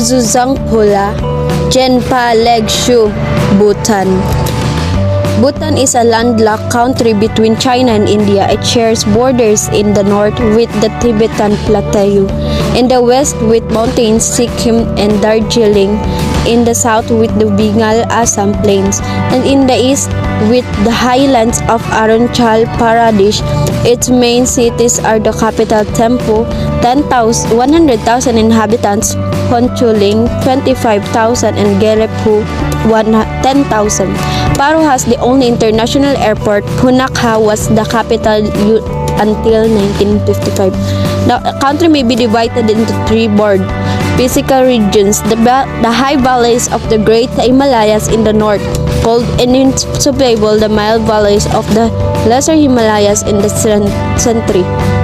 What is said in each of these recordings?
Zuzangpula, Jenpa Legshu, Bhutan. Bhutan is a landlocked country between China and India. It shares borders in the north with the Tibetan Plateau, in the west with mountains Sikkim and Darjeeling, in the south with the Bengal Assam plains, and in the east with the highlands of Arunachal Pradesh. Its main cities are the capital Thimphu, 100,000 inhabitants, Phoncholing, 25,000, and Gerephu, 10,000. Paro has the only international airport. Punakha was the capital until 1955. The country may be divided into three broad physical regions: the high valleys of the Great Himalayas in the north, called inexplicable the mild valleys of the Lesser Himalayas in the century,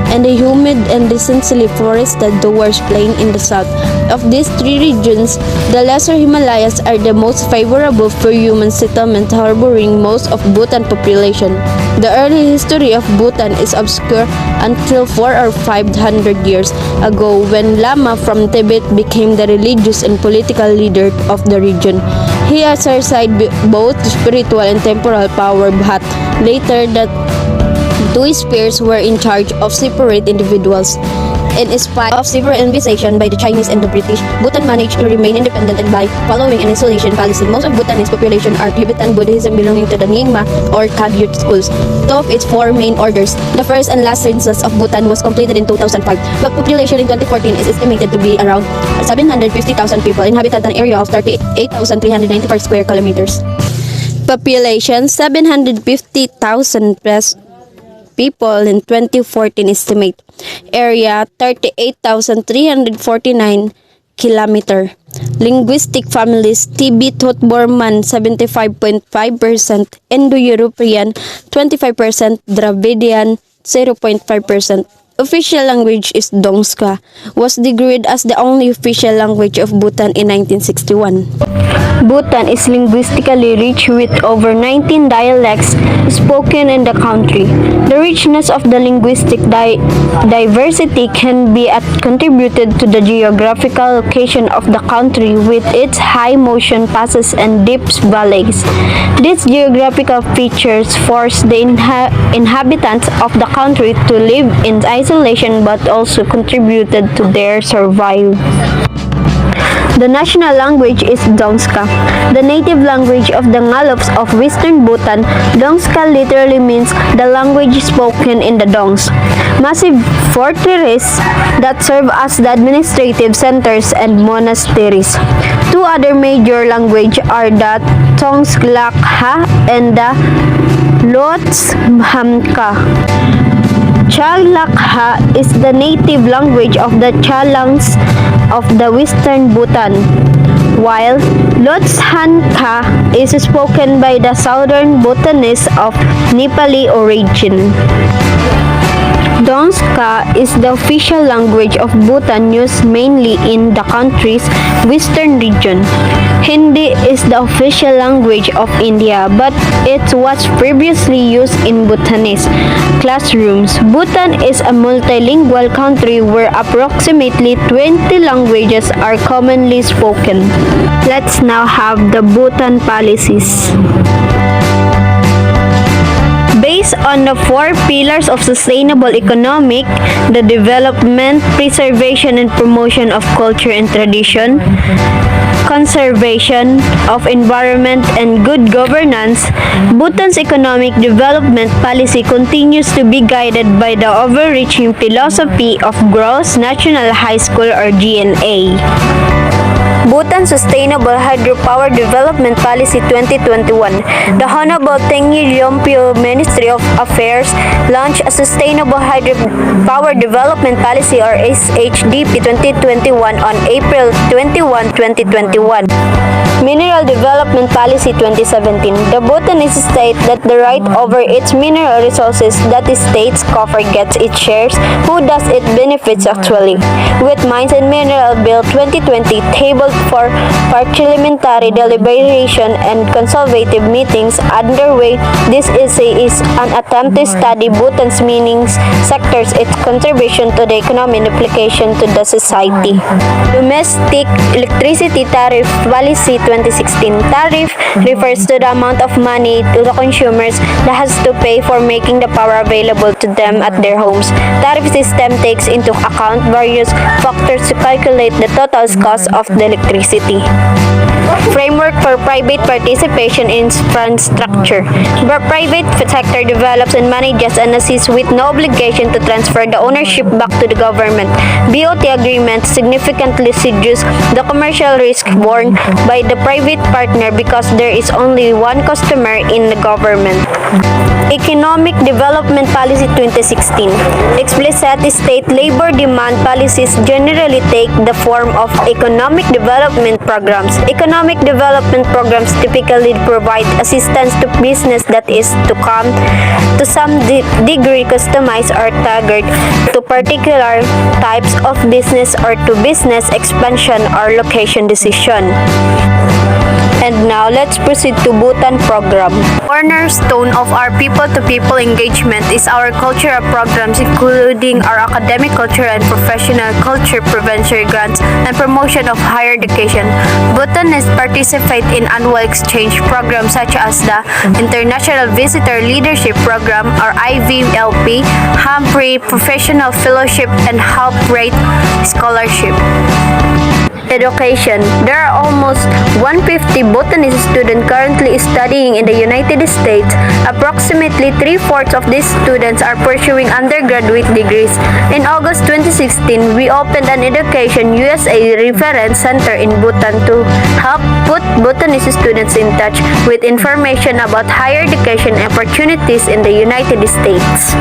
and the humid and densely forested Dwars Plain in the south. Of these three regions, the Lesser Himalayas are the most favorable for human settlement, harboring most of Bhutan population. The early history of Bhutan is obscure until 400 or 500 years ago, when Lama from Tibet became the religious and political leader of the region. He exercised both spiritual and temporal power, but later the two spheres were in charge of separate individuals. In spite of severe invasion by the Chinese and the British, Bhutan managed to remain independent, and by following an isolation policy, most of Bhutanese population are Tibetan Buddhism belonging to the Nyingma or Kagyu schools. Two of its four main orders. The first and last census of Bhutan was completed in 2005, but population in 2014 is estimated to be around 750,000 people, inhabit an area of 38,394 square kilometers. Population 750,000 plus people in 2014 estimate. Area 38,349 kilometer. Linguistic families: Tibet-Hutburman 75.5%, Indo-European 25%, Dravidian 0.5%. Official language is Dongska. Was declared as the only official language of Bhutan in 1961. Bhutan is linguistically rich with over 19 dialects spoken in the country. The richness of the linguistic diversity can be contributed to the geographical location of the country with its high mountain passes and deep valleys. These geographical features force the inhabitants of the country to live in isolation, but also contributed to their survival. The national language is Dongska. The native language of the Ngalofs of western Bhutan, Dongska literally means the language spoken in the Dongs. Massive fortresses that serve as the administrative centers and monasteries. Two other major languages are the Tongslakha and the Lotshamka. Chalakha is the native language of the Chalangs of the western Bhutan, while Lotshanka is spoken by the southern Bhutanese of Nepali origin. Dongska is the official language of Bhutan, used mainly in the country's western region. Hindi is the official language of India, but it was previously used in Bhutanese classrooms. Bhutan is a multilingual country where approximately 20 languages are commonly spoken. Let's now have the Bhutan policies. Based on the four pillars of sustainable economic, the development, preservation, and promotion of culture and tradition, conservation of environment, and good governance, Bhutan's economic development policy continues to be guided by the overreaching philosophy of Gross National High School or GNA. Bhutan Sustainable Hydropower Development Policy 2021. The Honorable Tengyi Lyompyo Ministry of Affairs launched a Sustainable Hydropower Development Policy or SHDP 2021 on April 21, 2021. Mineral Development Policy 2017. The Bhutanese state that the right over its mineral resources that the state's coffer gets its shares. Who does it benefits actually? With Mines and Mineral Bill 2020 tabled for parliamentary deliberation and consultative meetings underway, this essay is an attempt to study Bhutan's mining sectors, its contribution to the economy and application to the society. Domestic Electricity Tariff Policy 2016. Tariff refers to the amount of money to the consumers that has to pay for making the power available to them at their homes. Tariff system takes into account various factors to calculate the total cost of the electricity. Framework for private participation in infrastructure. The private sector develops and manages and assists with no obligation to transfer the ownership back to the government. BOT agreements significantly reduce the commercial risk borne by the private partner because there is only one customer in the government. Economic Development Policy 2016. Explicit state labor demand policies generally take the form of economic development programs. Economic development programs typically provide assistance to business that is to some degree customized or tailored to particular types of business or to business expansion or location decision. And now, let's proceed to Bhutan program. Cornerstone of our people-to-people engagement is our cultural programs, including our academic, cultural, and professional culture prevention grants and promotion of higher education. Bhutan has participated in annual exchange programs such as the International Visitor Leadership Program or IVLP, Humphrey Professional Fellowship, and Fulbright Scholarship. Education. There are almost 150 Bhutanese students currently studying in the United States. Approximately 3/4 of these students are pursuing undergraduate degrees. In August 2016, we opened an Education USA Reference Center in Bhutan to help put Bhutanese students in touch with information about higher education opportunities in the United States.